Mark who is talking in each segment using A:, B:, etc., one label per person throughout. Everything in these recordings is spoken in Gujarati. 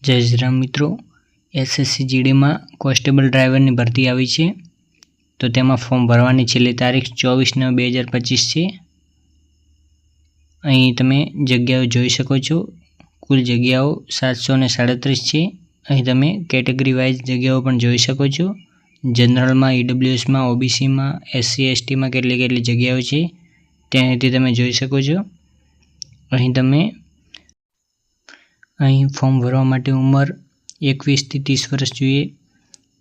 A: જય શ્રી રામ મિત્રો, એસએસસી જીડીમાં કોન્સ્ટેબલ ડ્રાઈવરની ભરતી આવી છે. તો તેમાં ફોર્મ ભરવાની છેલ્લી તારીખ 24/9/2025 છે. અહીં તમે જગ્યાઓ જોઈ શકો છો. કુલ જગ્યાઓ 737 છે. અહીં તમે કેટેગરી વાઇઝ જગ્યાઓ પણ જોઈ શકો છો. જનરલમાં, ઈડબ્લ્યુએસમાં, ઓબીસીમાં, એસસી એસટીમાં કેટલી જગ્યાઓ છે ત્યાંથી તમે જોઈ શકો છો. અહીં ફોર્મ ભરવા માટે ઉંમર 21 થી 30 વર્ષ જોઈએ.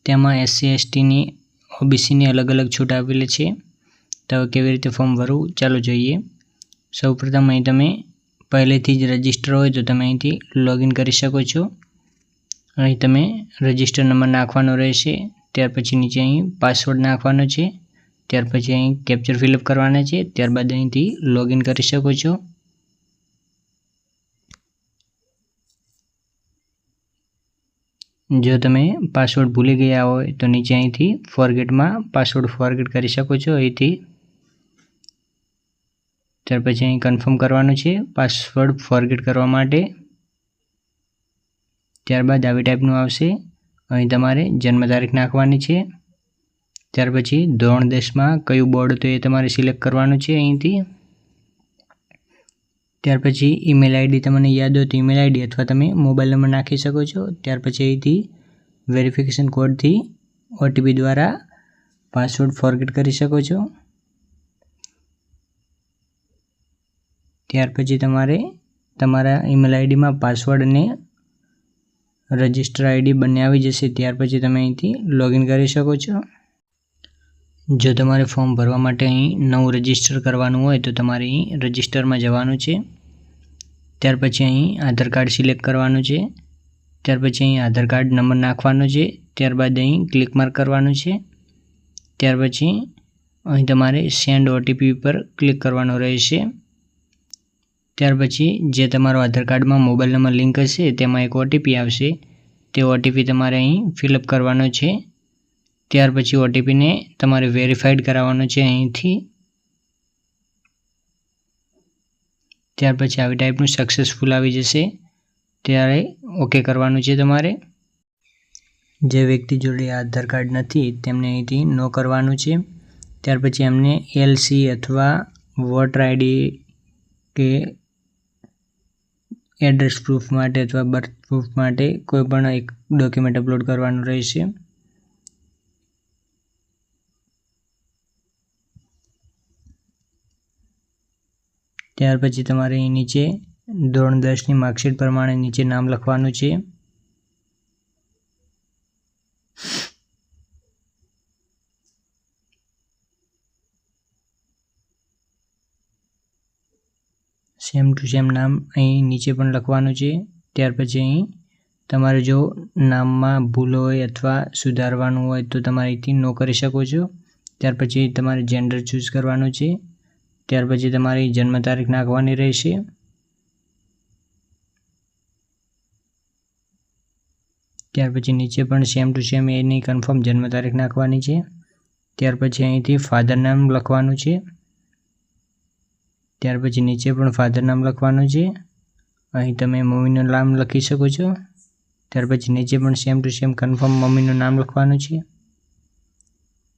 A: તેમાં એસસી એસટીની, ઓબીસીની અલગ છૂટ આપેલી છે. તો કેવી રીતે ફોર્મ ભરવું ચાલો જોઈએ. સૌપ્રથમ અહીં તમે પહેલેથી જ રજિસ્ટર હોય તો તમે અહીંથી લોગિન કરી શકો છો. અહીં તમે રજિસ્ટર નંબર નાખવાનો રહેશે. ત્યાર પછી નીચે અહીં પાસવર્ડ નાખવાનો છે. ત્યાર પછી અહીં કેપ્ચર ફિલઅપ કરવાના છે. ત્યારબાદ અહીંથી લોગિન કરી શકો છો. જો તમે પાસવર્ડ ભૂલી ગયા હોય તો નીચે અહીંથી ફોરગેટમાં પાસવર્ડ ફોરગેટ કરી શકો છો અહીંથી. ત્યાર પછી અહીં કન્ફર્મ કરવાનું છે પાસવર્ડ ફોરગેટ કરવા માટે. ત્યારબાદ આવી ટાઈપનું આવશે. અહીં તમારે જન્મ તારીખ નાખવાની છે. ત્યાર પછી ધોરણ 10માં કયું બોર્ડ તો એ તમારે સિલેક્ટ કરવાનું છે અહીંથી. ત્યાર પછી ઈમેલ આઈડી તમને યાદ હોય તો ઈમેલ આઈડી અથવા તમે મોબાઈલ નંબર નાખી શકો છો. ત્યાર પછી અહીંથી વેરિફિકેશન કોડથી ઓટીપી દ્વારા પાસવર્ડ ફોરગેટ કરી શકો છો. ત્યાર પછી તમારે તમારા ઈમેલ આઈડીમાં પાસવર્ડ અને રજિસ્ટર આઈડી બંને આવી જશે. ત્યાર પછી તમે અહીંથી લોગિન કરી શકો છો. જો તમારે ફોર્મ ભરવા માટે અહીં નવું રજિસ્ટર કરવાનું હોય તો તમારે અહીં રજિસ્ટરમાં જવાનું છે. ત્યાર પછી અહીં આધાર કાર્ડ સિલેક્ટ કરવાનું છે. ત્યાર પછી અહીં આધાર કાર્ડ નંબર નાખવાનો છે. ત્યારબાદ અહીં ક્લિક માર્ક કરવાનું છે. ત્યાર પછી અહીં તમારે સેન્ડ ઓટીપી પર ક્લિક કરવાનું રહેશે. ત્યાર પછી જે તમારો આધાર કાર્ડમાં મોબાઈલ નંબર લિંક હશે તેમાં એક ઓટીપી આવશે. તે ઓટીપી તમારે અહીં ફિલઅપ કરવાનો છે. ત્યાર પછી ઓટીપીને તમારે વેરીફાઈડ કરાવવાનો છે અહીંથી. ત્યાર પછી આવી ટાઈપનું સક્સેસફુલ આવી જશે. ત્યારે ઓકે કરવાનું છે તમારે. જે વ્યક્તિ જોડે આધાર કાર્ડ નથી તેમને અહીંથી નો કરવાનું છે. ત્યાર પછી એમને એલસી અથવા વોટર આઈડી કે એડ્રેસ પ્રૂફ માટે અથવા બર્થ પ્રૂફ માટે કોઈ પણ એક ડોક્યુમેન્ટ અપલોડ કરવાનું રહેશે. ત્યાર પછી તમારે અહીં નીચે ધોરણ 10ની માર્કશીટ પ્રમાણે નીચે નામ લખવાનું છે. સેમ ટુ સેમ નામ અહીં નીચે પણ લખવાનું છે. ત્યાર પછી અહીં તમારે જો નામમાં ભૂલ હોય અથવા સુધારવાનું હોય તો તમારે અહીંથી નો કરી શકો છો. ત્યાર પછી તમારે જેન્ડર ચૂઝ કરવાનું છે. ત્યાર પછી તમારી જન્મ તારીખ નાખવાની રહેશે. ત્યાર પછી નીચે પણ સેમ ટુ સેમ એની કન્ફર્મ જન્મ તારીખ નાખવાની છે. ત્યાર પછી અહીંથી ફાધર નામ લખવાનું છે. ત્યાર પછી નીચે પણ ફાધર નામ લખવાનું છે. અહીં તમે મમ્મીનું નામ લખી શકો છો. ત્યાર પછી નીચે પણ સેમ ટુ સેમ કન્ફર્મ મમ્મીનું નામ લખવાનું છે.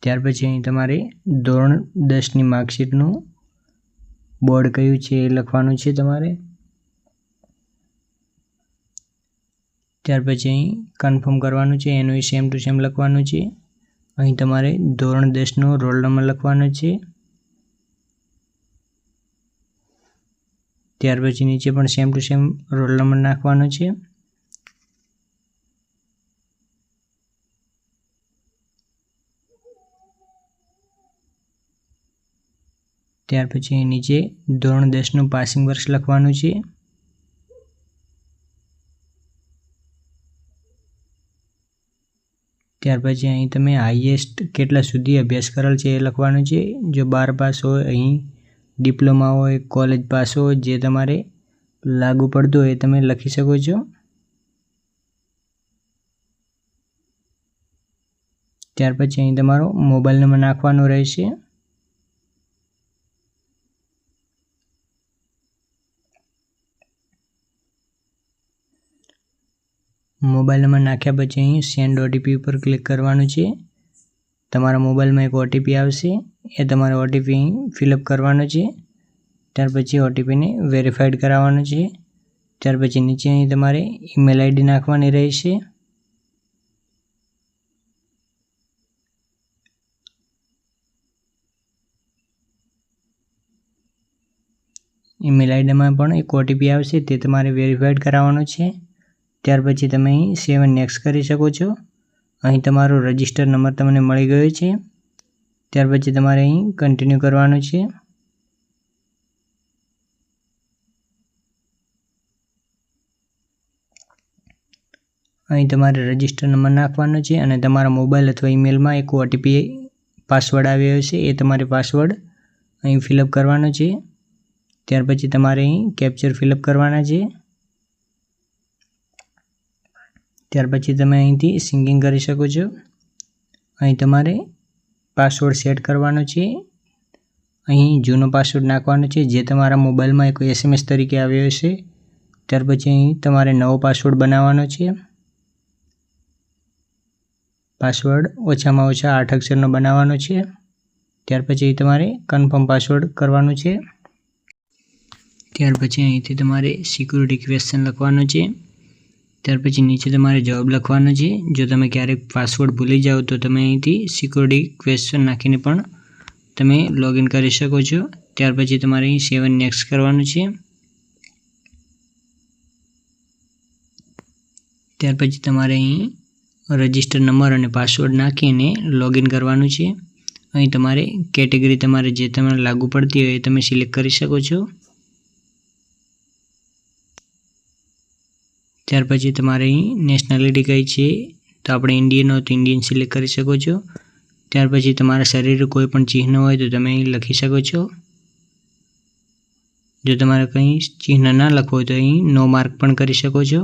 A: ત્યાર પછી અહીં તમારે ધોરણ 10ની માર્કશીટનું બોર્ડ કયું છે એ લખવાનું છે તમારે. ત્યાર પછી અહીં કન્ફર્મ કરવાનું છે. એનું સેમ ટુ સેમ લખવાનું છે. અહીં તમારે ધોરણ 10નો રોલ નંબર લખવાનો છે. ત્યાર પછી નીચે પણ same to same roll number નાખવાનો છે. ત્યાર પછી નીચે ધોરણ 10નું પાસિંગ વર્ષ લખવાનું છે. ત્યાર પછી અહીં તમે હાઈએસ્ટ કેટલા સુધી અભ્યાસ કરેલ છે એ લખવાનું છે. જો 12 પાસ હોય, અહીં ડિપ્લોમા હોય, કોલેજ પાસ હોય, જે તમારે લાગુ પડતું હોય એ તમે લખી શકો છો. ત્યાર પછી અહીં તમારો મોબાઈલ નંબર નાખવાનો રહેશે. મોબાઈલ નંબર નાખ્યા પછી અહીં સેન્ડ ઓટીપી ઉપર ક્લિક કરવાનું છે. તમારા મોબાઈલમાં એક ઓટીપી આવશે, એ તમારે ઓટીપી ફિલઅપ કરવાનો છે. ત્યાર પછી ઓટીપીને વેરીફાઈડ કરાવવાનો છે. ત્યાર પછી નીચે અહીં તમારે ઈમેલ આઈડી નાખવાની રહેશે. ઈમેલ આઈડીમાં પણ એક ઓટીપી આવશે, તે તમારે વેરીફાઈડ કરાવવાનો છે. ત્યાર પછી તમે અહીં સેવ એન્ડ નેક્સ્ટ કરી શકો છો. અહીં તમારો રજિસ્ટર નંબર તમને મળી ગયો છે. ત્યાર પછી તમારે અહીં કન્ટિન્યુ કરવાનું છે. અહીં તમારે રજિસ્ટર નંબર નાખવાનો છે અને તમારા મોબાઈલ અથવા ઈમેલમાં એક ઓટીપી પાસવર્ડ આવ્યો છે, એ તમારે પાસવર્ડ અહીં ફિલઅપ કરવાનો છે. ત્યાર પછી તમારે અહીં કેપ્ચર ફિલઅપ કરવાના છે. ત્યાર પછી તમે અહીંથી સિંગિંગ કરી શકો છો. અહીં તમારે પાસવર્ડ સેટ કરવાનો છે. અહીં જૂનો પાસવર્ડ નાખવાનો છે, જે તમારા મોબાઈલમાં એક SMS તરીકે આવ્યો હશે. ત્યાર પછી અહીં તમારે નવો પાસવર્ડ બનાવવાનો છે. પાસવર્ડ ઓછામાં ઓછા 8 અક્ષરનો બનાવવાનો છે. ત્યાર પછી તમારે કન્ફર્મ પાસવર્ડ કરવાનો છે. ત્યાર પછી અહીંથી તમારે સિક્યુરિટી ક્વેશ્ચન લખવાનો છે. ત્યાર પછી નીચે તમારે જવાબ લખવાનો છે. જો તમે ક્યારેક પાસવર્ડ ભૂલી જાઓ તો તમે અહીંથી સિક્યુરિટી ક્વેશ્ચન નાખીને પણ તમે લોગિન કરી શકો છો. ત્યાર પછી તમારે અહીં સેવ એન્ડ નેક્સ્ટ કરવાનું છે. ત્યાર પછી તમારે અહીં રજિસ્ટર નંબર અને પાસવર્ડ નાખીને લોગિન કરવાનું છે. અહીં તમારે કેટેગરી તમારે જે તમને લાગુ પડતી હોય એ તમે સિલેક્ટ કરી શકો છો. ત્યાર પછી તમારે અહીં નેશનાલિટી કઈ છે, તો આપણે ઇન્ડિયન હોય તો ઇન્ડિયન સિલેક્ટ કરી શકો છો. ત્યાર પછી તમારા શરીરે કોઈ પણ ચિહ્ન હોય તો તમે અહીં લખી શકો છો. જો તમારે કંઈ ચિહ્ન ના લખવું હોય તો અહીં નો માર્ક પણ કરી શકો છો.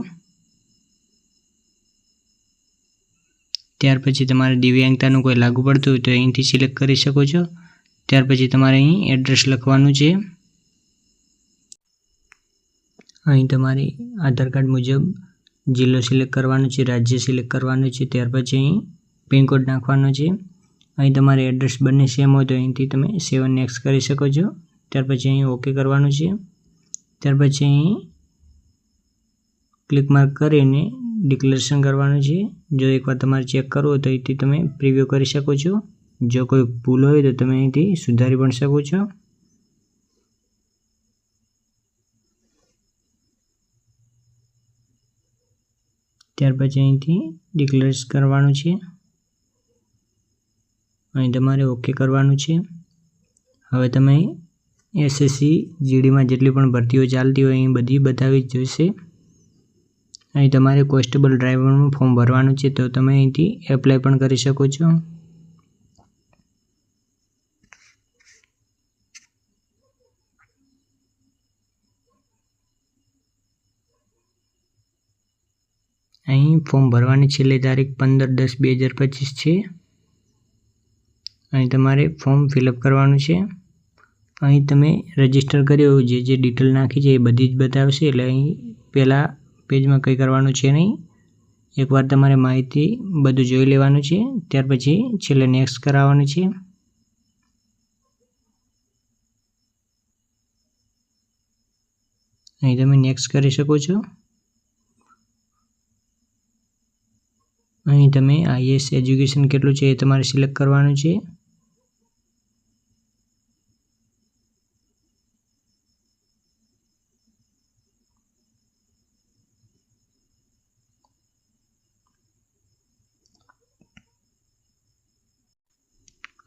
A: ત્યાર પછી તમારે દિવ્યાંગતાનું કોઈ લાગુ પડતું હોય તો અહીંથી સિલેક્ટ કરી શકો છો. ત્યાર પછી તમારે અહીં એડ્રેસ લખવાનું છે. અહીં તમારે આધાર કાર્ડ મુજબ જિલ્લો સિલેક્ટ કરવાનો છે, રાજ્ય સિલેક્ટ કરવાનું છે. ત્યાર પછી અહીં પિનકોડ નાખવાનો છે. અહીં તમારે એડ્રેસ બંને સેમ હોય તો અહીંથી તમે સેવ એન્ડ નેક્સ્ટ કરી શકો છો. ત્યાર પછી અહીં ઓકે કરવાનું છે. ત્યાર પછી અહીં ક્લિક માર્ક કરીને ડિક્લેરેશન કરવાનું છે. જો એકવાર તમારે ચેક કરવું હોય તો અહીંથી તમે પ્રિવ્યૂ કરી શકો છો. જો કોઈ ભૂલ હોય તો તમે અહીંથી સુધારી પણ શકો છો. ત્યાર પછી અહીંથી ડિક્લેર કરવાનું છે. અહીં તમારે ઓકે કરવાનું છે. હવે તમે SSC GDમાં જેટલી પણ ભરતીઓ ચાલતી હોય અહીં બધી બતાવી જોઈશે. અહીં તમારે કોન્સ્ટેબલ ડ્રાઈવરનું ફોર્મ ભરવાનું છે, તો તમે અહીંથી એપ્લાય પણ કરી શકો છો. અહીં ફોર્મ ભરવાની છેલ્લી તારીખ 15/10/2025 છે. અહીં તમારે ફોર્મ ફિલઅપ કરવાનું છે. અહીં તમે રજિસ્ટર કર્યો જે ડિટેલ નાખી છે એ બધી જ બતાવશે, એટલે અહીં પહેલાં પેજમાં કંઈ કરવાનું છે નહીં. એકવાર તમારે માહિતી બધું જોઈ લેવાનું છે. ત્યાર પછી છેલ્લે નેક્સ્ટ કરાવવાનું છે. અહીં તમે નેક્સ્ટ કરી શકો છો. અહીં તમે IAS એજ્યુકેશન કેટલું છે એ તમારે સિલેક્ટ કરવાનું છે.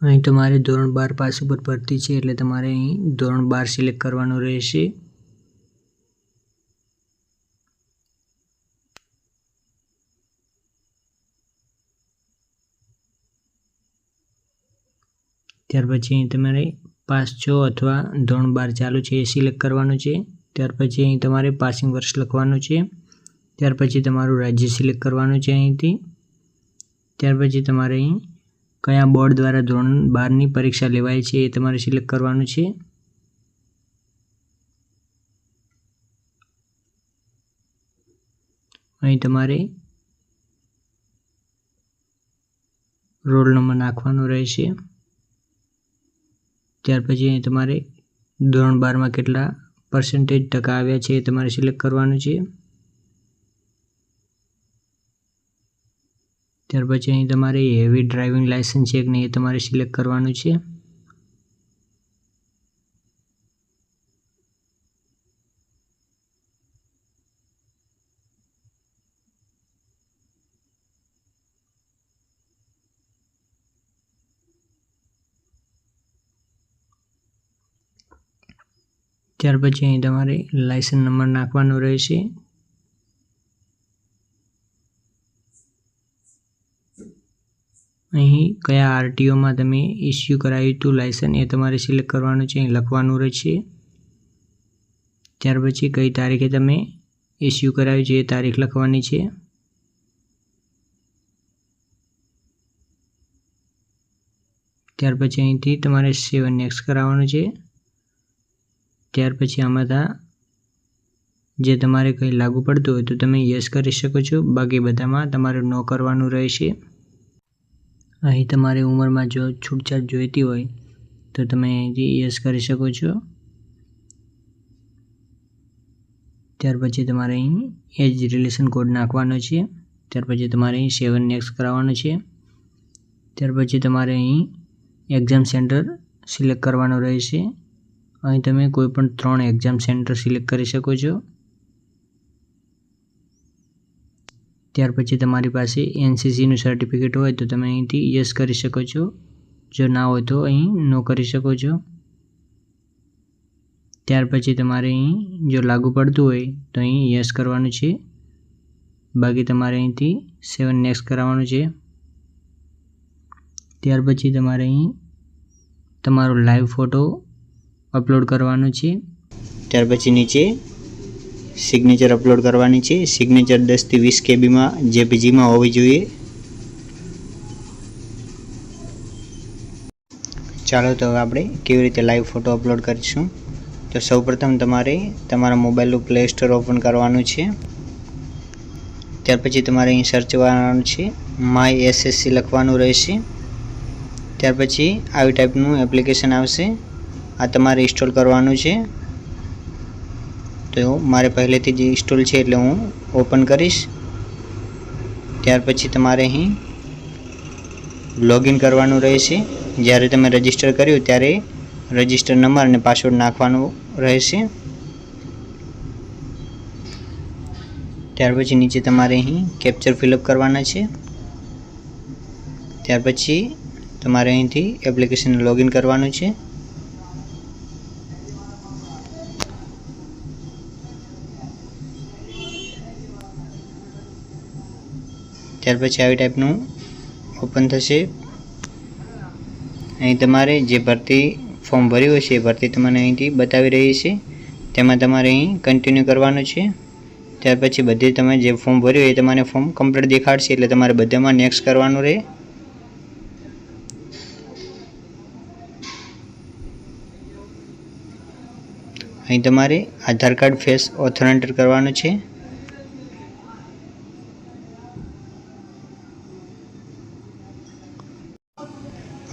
A: અહીં તમારે ધોરણ 12 પાસ ઉપર ભરતી છે, એટલે તમારે અહીં ધોરણ 12 સિલેક્ટ કરવાનું રહેશે. ત્યાર પછી અહીં તમારે પાસ છો અથવા ધોરણ 12 ચાલુ છે એ સિલેક્ટ કરવાનું છે. ત્યાર પછી અહીં તમારે પાસિંગ વર્ષ લખવાનું છે. ત્યાર પછી તમારું રાજ્ય સિલેક્ટ કરવાનું છે અહીંથી. ત્યાર પછી તમારે અહીં કયા બોર્ડ દ્વારા ધોરણ 12ની પરીક્ષા લેવાય છે એ તમારે સિલેક્ટ કરવાનું છે. અહીં તમારે રોલ નંબર નાખવાનો રહેશે। ત્યાર પછી અહીં તમારે ધોરણ 12માં કેટલા % ટકા આવ્યા છે એ તમારે સિલેક્ટ કરવાનું છે। ત્યાર પછી અહીં તમારે હેવી ડ્રાઇવિંગ લાયસન્સ છે કે નહીં એ તમારે સિલેક્ટ કરવાનું છે। ત્યાર પછી અહીં તમારે લાયસન્સ નંબર નાખવાનો રહેશે। અહીં કયા આરટીઓમાં તમે ઇસ્યુ કરાવ્યું હતું લાયસન્સ એ તમારે સિલેક્ટ કરવાનું છે, અહીં લખવાનું રહેશે। ત્યાર પછી કઈ તારીખે તમે ઇસ્યુ કરાવ્યું છે એ તારીખ લખવાની છે। ત્યાર પછી અહીંથી તમારે સેવ નેક્સ્ટ કરાવવાનું છે। ત્યાર પછી આમાં જે તમારે કંઈ લાગુ પડતું હોય તો તમે યસ કરી શકો છો, બાકી બધામાં તમારે નો કરવાનું રહેશે। અહીં તમારે ઉંમરમાં જો છૂટછાટ જોઈતી હોય તો તમે અહીંથી યસ કરી શકો છો। ત્યાર પછી તમારે અહીં એજ રિલેશન કોડ નાખવાનો છે। ત્યાર પછી તમારે અહીં સેવ નેક્સ્ટ કરાવવાનું છે। ત્યાર પછી તમારે અહીં એક્ઝામ સેન્ટર સિલેક્ટ કરવાનું રહેશે। અહીં તમે કોઈ પણ 3 એક્ઝામ સેન્ટર સિલેક્ટ કરી શકો છો। ત્યાર પછી તમારી પાસે એનસીસીનું સર્ટિફિકેટ હોય તો તમે અહીંથી યસ કરી શકો છો, જો ના હોય તો અહીં નો કરી શકો છો। ત્યાર પછી તમારે અહીં જો લાગુ પડતું હોય તો અહીં યસ કરવાનું છે, બાકી તમારે અહીંથી સેવ નેક્સ્ટ કરાવવાનું છે। ત્યાર પછી તમારે અહીં તમારો લાઈવ ફોટો અપલોડ કરવાનો છે। ત્યાર પછી નીચે સિગ્નેચર અપલોડ કરવાની છે। સિગ્નેચર 10 થી 20 કેબીમાં જેપીજીમાં હોવી જોઈએ। ચાલો તો હવે આપણે કેવી રીતે લાઈવ ફોટો અપલોડ કરીશું। તો સૌપ્રથમ તમારે તમારા મોબાઈલનું પ્લે સ્ટોર ઓપન કરવાનું છે। ત્યાર પછી તમારે અહીં સર્ચ કરવાનું છે, માય એસએસસી લખવાનું રહેશે। ત્યાર પછી આવી ટાઈપનું એપ્લિકેશન આવશે, આ તમારે ઇન્સ્ટોલ કરવાનું છે। તો મારે પહેલેથી જ ઇન્સ્ટોલ છે એટલે હું ઓપન કરીશ। ત્યાર પછી તમારે અહીં લોગિન કરવાનું રહેશે। જ્યારે તમે રજિસ્ટર કર્યું ત્યારે રજિસ્ટર નંબર અને પાસવર્ડ નાખવાનો રહેશે। ત્યાર પછી નીચે તમારે અહીં કેપ્ચર ફિલઅપ કરવાના છે। ત્યાર પછી તમારે અહીંથી એપ્લિકેશન લોગિન કરવાનું છે। ત્યાર પછી આવી ટાઈપનું ઓપન થશે। અહીં તમારે જે ભરતી ફોર્મ ભર્યું હશે એ ભરતી તમને અહીંથી બતાવી રહી છે, તેમાં તમારે અહીં કન્ટિન્યુ કરવાનું છે। ત્યાર પછી બધી તમે જે ફોર્મ ભર્યું એ તમારે ફોર્મ કમ્પ્લીટ દેખાડશે એટલે તમારે બધામાં નેક્સ્ટ કરવાનું રહે। અહીં તમારે આધાર કાર્ડ ફેસ ઓથેન્ટિકેટ કરવાનું છે।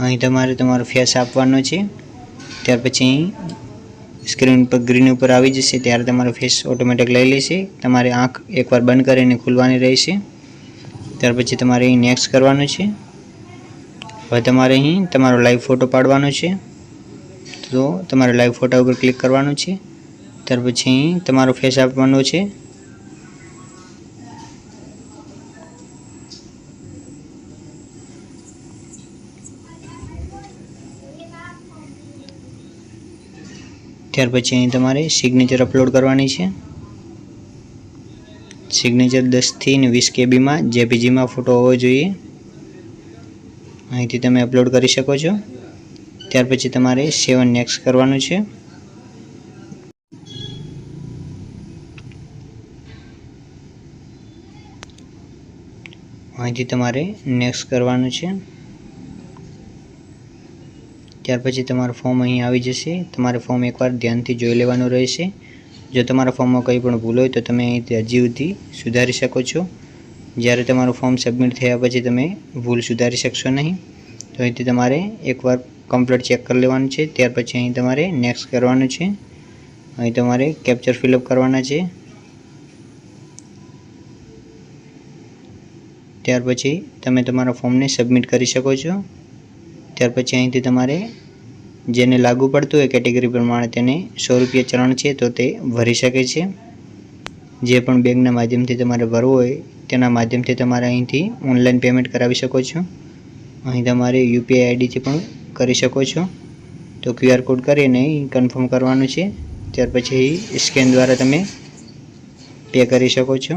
A: અહીં તમારે તમારો ફેસ આપવાનો છે। ત્યાર પછી સ્ક્રીન પર ગ્રીન ઉપર આવી જશે ત્યારે તમારો ફેસ ઓટોમેટિક લઈ લેશે। તમારે આંખ એકવાર બંધ કરીને ખોલવાની રહેશે। ત્યાર પછી તમારે અહીં નેક્સ્ટ કરવાનું છે। હવે તમારે અહીં તમારો લાઈવ ફોટો પાડવાનો છે, તો તમારે લાઈવ ફોટા ઉપર ક્લિક કરવાનું છે। ત્યાર પછી અહીં તમારો ફેસ આપવાનો છે। ત્યાર પછી અહીં તમારે સિગ્નેચર અપલોડ કરવાની છે। સિગ્નેચર 10 થી 20 કેબીમાં જેપીજીમાં ફોટો હોવો જોઈએ, અહીંથી તમે અપલોડ કરી શકો છો। ત્યાર પછી તમારે સેવ નેક્સ્ટ કરવાનું છે। અહીંથી તમારે નેક્સ્ટ કરવાનું છે। ત્યાર પછી તમારું ફોર્મ અહીં આવી જશે। તમારે ફોર્મ એકવાર ધ્યાનથી જોઈ લેવાનું રહેશે। જો તમારા ફોર્મમાં કંઈ પણ ભૂલ હોય તો તમે અહીંથી હજી સુધી સુધારી શકો છો। જ્યારે તમારું ફોર્મ સબમિટ થયા પછી તમે ભૂલ સુધારી શકશો નહીં. તો અહીંથી તમારે એકવાર કમ્પ્લીટ ચેક કરી લેવાનું છે. ત્યાર પછી અહીં તમારે નેક્સ્ટ કરવાનું છે. અહીં તમારે કેપ્ચર ફિલઅપ કરવાના છે. ત્યાર પછી તમે તમારા ફોર્મને સબમિટ કરી શકો છો. ત્યાર પછી અહીંથી તમારે જેને લાગુ પડતું હોય કેટેગરી પ્રમાણે તેને ₹100 ચલણ છે તો તે ભરી શકે છે. જે પણ બેંકના માધ્યમથી તમારે ભરવું હોય તેના માધ્યમથી તમારે અહીંથી ઓનલાઈન પેમેન્ટ કરાવી શકો છો. અહીં તમારે UPI આઈડીથી પણ કરી શકો છો. તો QR કોડ કરીને કન્ફર્મ કરવાનું છે. ત્યાર પછી સ્કેન દ્વારા તમે પે કરી શકો છો.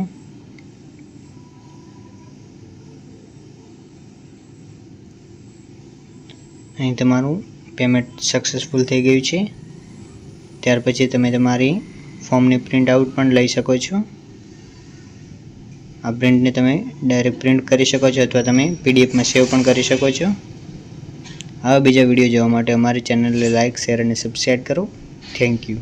A: અહીં તમારું પેમેન્ટ સક્સેસફુલ થઈ ગયું છે. ત્યાર પછી તમે તમારી ફોર્મની પ્રિન્ટ આઉટ પણ લઈ શકો છો. આ પ્રિન્ટને તમે ડાયરેક્ટ પ્રિન્ટ કરી શકો છો અથવા તમે PDFમાં સેવ પણ કરી શકો છો. આવા બીજા વિડીયો જોવા માટે અમારી ચેનલને લાઇક, શેર અને સબસ્ક્રાઈબ કરો. Thank you.